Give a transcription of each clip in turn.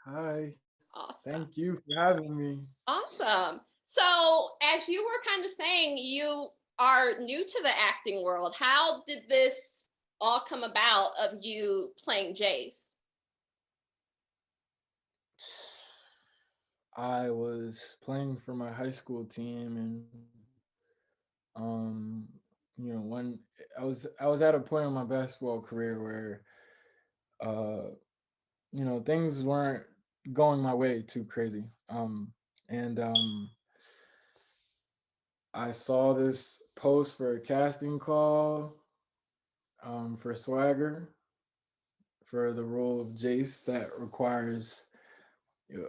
Hi. Awesome. Thank you for having me. Awesome. So, as you were kind of saying, you are new to the acting world. How did this all come about of you playing Jace? I was playing for my high school team and um when I was at a point in my basketball career where uh things weren't going my way too crazy. And I saw this post for a casting call for Swagger for the role of Jace that requires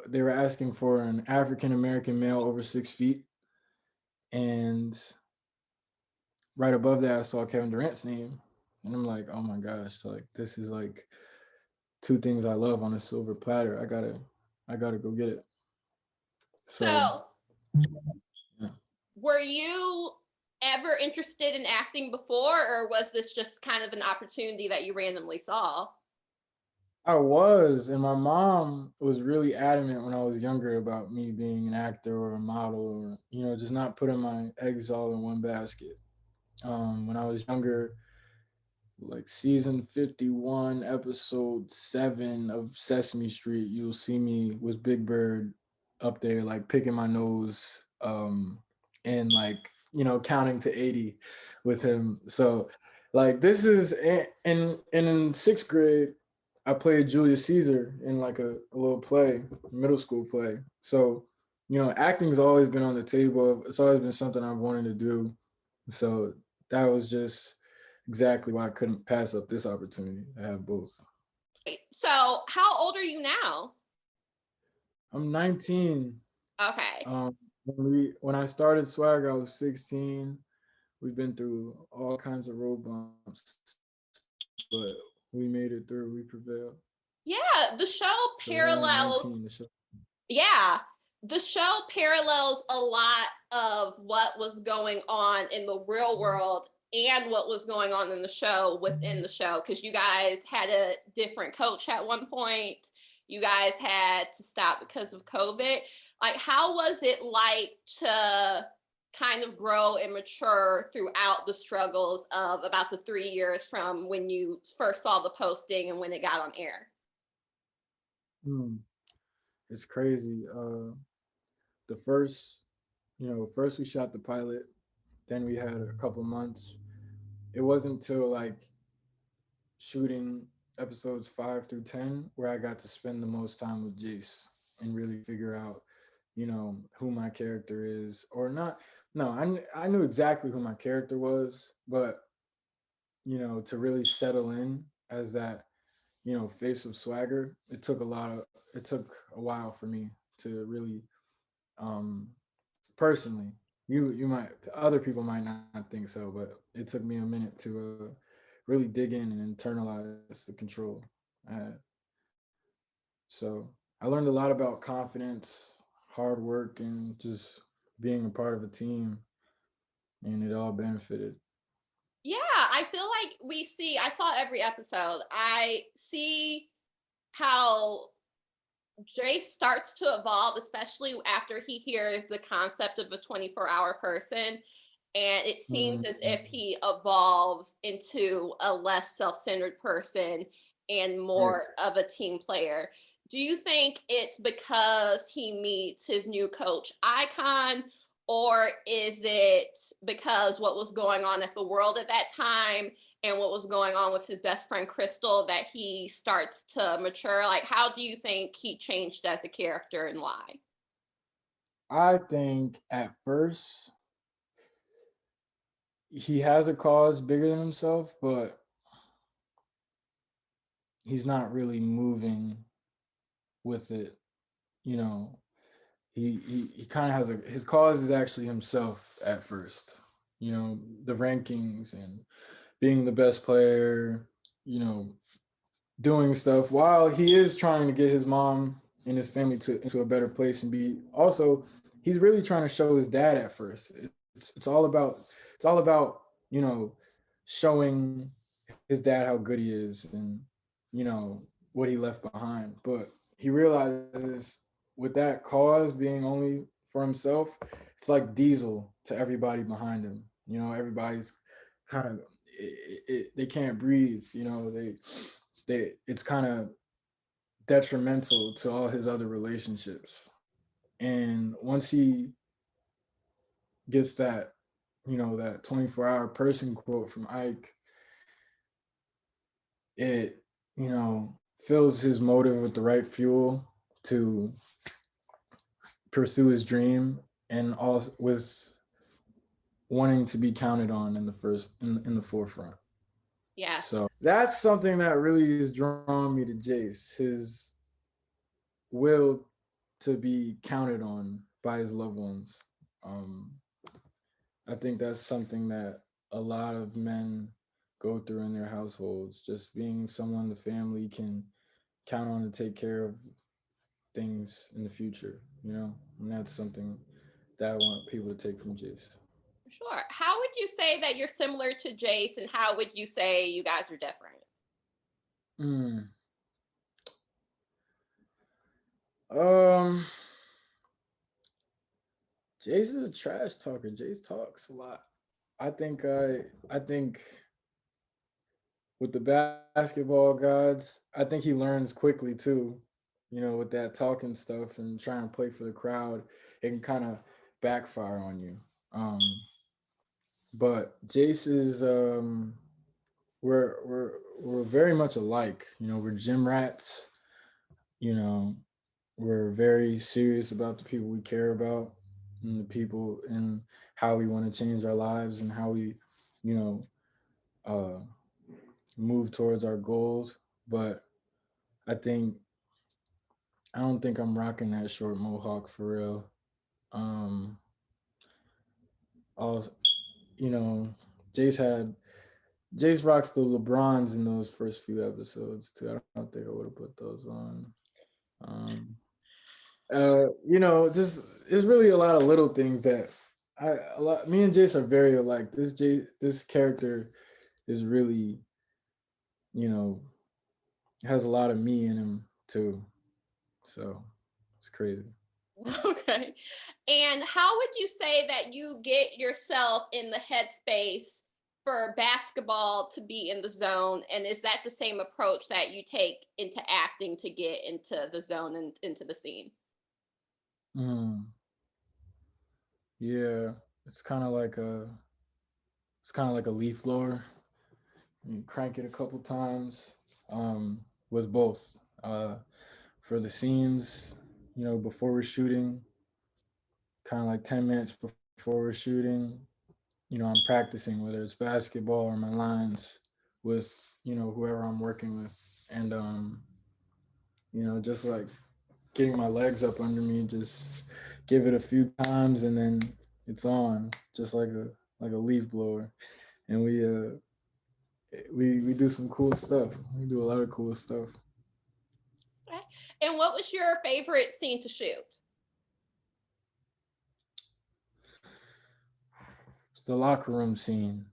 they were asking for an African American male over 6 feet, and right above that, I saw Kevin Durant's name, and I'm like, oh my gosh, like this is like two things I love on a silver platter. I gotta go get it. So, So, yeah. were you ever interested in acting before, or was this just kind of an opportunity that you randomly saw? I was, and my mom was really adamant when I was younger about me being an actor or a model, or just not putting my eggs all in one basket. When I was younger, like season 51 episode 7 of Sesame Street, you'll see me with Big Bird up there like picking my nose, and like counting to 80 with him. So like this is and in 6th grade I played Julius Caesar in like a little play, middle school play. So acting's always been on the table. It's always been something I've wanted to do. So that was just exactly why I couldn't pass up this opportunity to have both. So, how old are you now? I'm 19. Okay. When I started Swag, I was 16. We've been through all kinds of road bumps, but we made it through. We prevailed. Yeah, the show So here I am, parallels 19. The show. yeah, the show parallels a lot of what was going on in the real world and what was going on in the show within the show, because you guys had a different coach at one point. You guys had to stop because of COVID. Like, how was it like to kind of grow and mature throughout the struggles of about the 3 years from when you first saw the posting and when it got on air? Hmm. It's crazy. The first, first we shot the pilot, then we had a couple months. It wasn't until like shooting episodes 5 through 10 where I got to spend the most time with Jace and really figure out, who my character is or not. No, I knew exactly who my character was, but to really settle in as that, face of Swagger, it took a while for me to really, um, personally. You might other people might not think so, but it took me a minute to really dig in and internalize the control I had. So I learned a lot about confidence, hard work, and just being a part of a team, and it all benefited. Yeah, I feel like I saw every episode. I see how Dre starts to evolve, especially after he hears the concept of a 24-hour person. And it seems as if Mm-hmm. he evolves into a less self centered person and Right. more of a team player. Do you think it's because he meets his new coach, Icon, or is it because what was going on at the world at that time and what was going on with his best friend Crystal that he starts to mature? Like, how do you think he changed as a character and why? I think at first he has a cause bigger than himself, but he's not really moving with it. You know, he kind of has his cause is actually himself at first. The rankings and being the best player. You know, doing stuff while he is trying to get his mom and his family to into a better place and be also he's really trying to show his dad at first. It's all about you know showing his dad how good he is and what he left behind. But he realizes with that cause being only for himself, it's like Diesel to everybody behind him. Everybody's kind of they can't breathe. They it's kind of detrimental to all his other relationships. And once he gets that 24-hour person quote from Ike, it fills his motive with the right fuel to pursue his dream, and also with wanting to be counted on in the forefront. Yes. So that's something that really has drawn me to Jace, his will to be counted on by his loved ones. um I think that's something that a lot of men go through in their households, just being someone the family can count on to take care of things in the future. And that's something that I want people to take from Jace. Sure. How would you say that you're similar to Jace, and how would you say you guys are different? Mm. Um, Jace is a trash talker. Jace talks a lot. I think with the basketball gods, I think he learns quickly too. With that talking stuff and trying to play for the crowd, it can kind of backfire on you. Um, but Jace is we're very much alike. We're gym rats. You know, we're very serious about the people we care about and the people and how we want to change our lives and how we, you know, uh, move towards our goals. But I think I don't think I'm rocking that short mohawk for real. Um, also, you know, Jace had Jace rocks the LeBrons in those first few episodes too. I don't think I would have put those on. Um, just it's really a lot of little things that me and Jace are very alike. This character is really, you know, has a lot of me in him too. So it's crazy. Okay. And how would you say that you get yourself in the headspace for basketball to be in the zone? And is that the same approach that you take into acting to get into the zone and into the scene? Mm, yeah, it's kind of like a it's kind of like a leaf blower. You crank it a couple times with both. For the scenes, before we're shooting, kind of like 10 minutes before we're shooting, I'm practicing, whether it's basketball or my lines with, whoever I'm working with. And, just like getting my legs up under me, just give it a few times and then it's on, just like a leaf blower. And we do some cool stuff. We do a lot of cool stuff. Okay. And what was your favorite scene to shoot? The locker room scene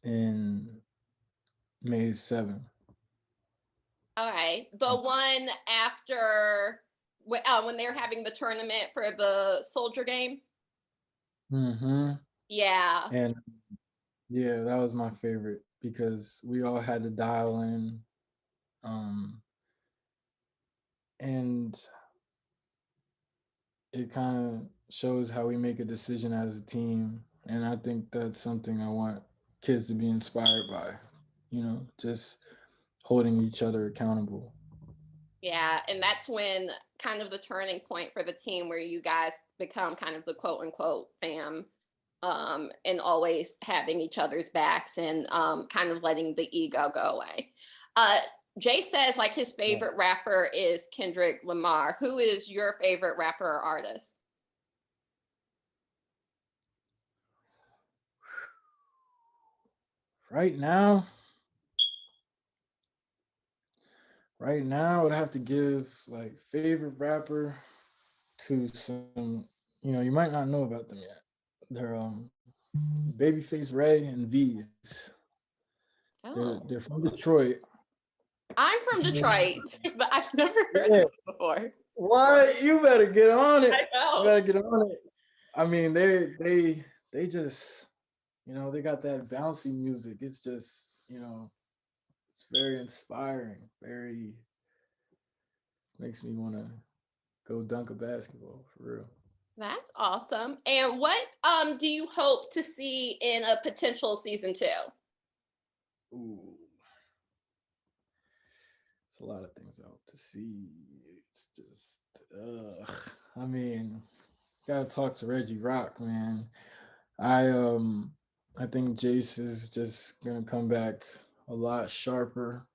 in May 7th. Okay. The one after when they're having the tournament for the soldier game? Mm-hmm. Yeah. And yeah, that was my favorite because we all had to dial in. Um, and it kind of shows how we make a decision as a team. And I think that's something I want kids to be inspired by, just holding each other accountable. Yeah, and that's when kind of the turning point for the team where you guys become kind of the quote unquote fam, and always having each other's backs and kind of letting the ego go away. Uh, Jay says like his Yeah. favorite rapper is Kendrick Lamar. Who is your favorite rapper or artist? Right now, right now, I would have to give like favorite rapper to some, you might not know about them yet. They're Babyface Ray and V's. They're Oh, from Detroit, I'm from Detroit, but I've never heard of Yeah. it before. What? You better get on I it. You know. better get on it. I mean, they just, they got that bouncy music. It's just, it's very inspiring. Very makes me want to go dunk a basketball for real. That's awesome. And what do you hope to see in a potential season 2? Ooh, it's a lot of things I hope to see. It's just, I mean, gotta talk to Reggie Rock, man. I um, I think Jace is just gonna come back a lot sharper.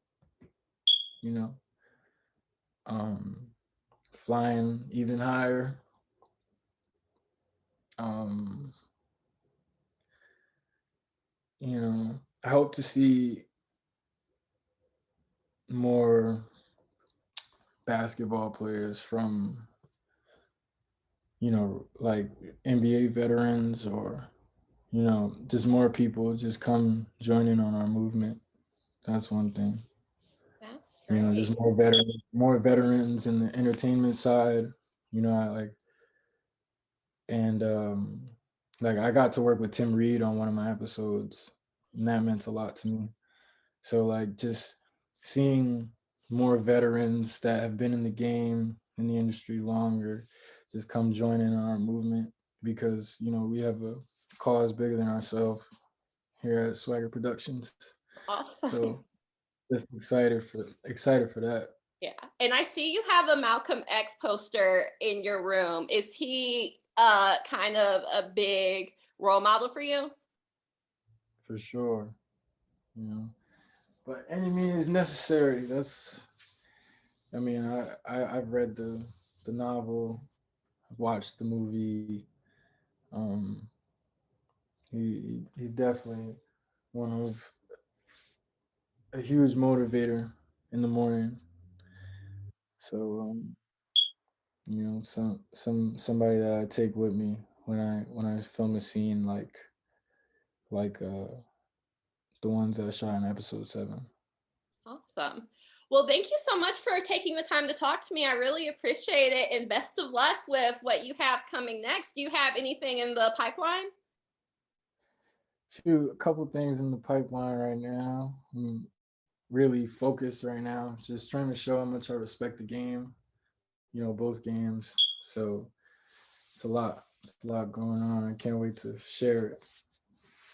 You know, um, flying even higher. Um, I hope to see more basketball players from, like NBA veterans or, just more people just come joining on our movement. That's one thing. That's Just great. more veterans in the entertainment side. I like and like I got to work with Tim Reed on one of my episodes, and that meant a lot to me. So like just seeing more veterans that have been in the game in the industry longer just come join in our movement because we have a cause bigger than ourselves here at Swagger Productions. Awesome. So just excited for that. Yeah. And I see you have a Malcolm X poster in your room. Is he kind of a big role model for you? For sure. You know, but any means necessary. I've read the novel, I've watched the movie. Um, he's definitely one of a huge motivator in the morning. So somebody that I take with me when I film a scene like the ones that I shot in episode 7. Awesome. Well, thank you so much for taking the time to talk to me. I really appreciate it. And best of luck with what you have coming next. Do you have anything in the pipeline? A couple things in the pipeline right now. I'm really focused right now, just trying to show how much I respect the game. Both games. So it's a lot. It's a lot going on. I can't wait to share it.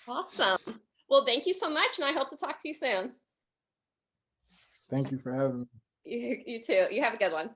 Awesome. Well, thank you so much. And I hope to talk to you soon. Thank you for having me. You too. You have a good one.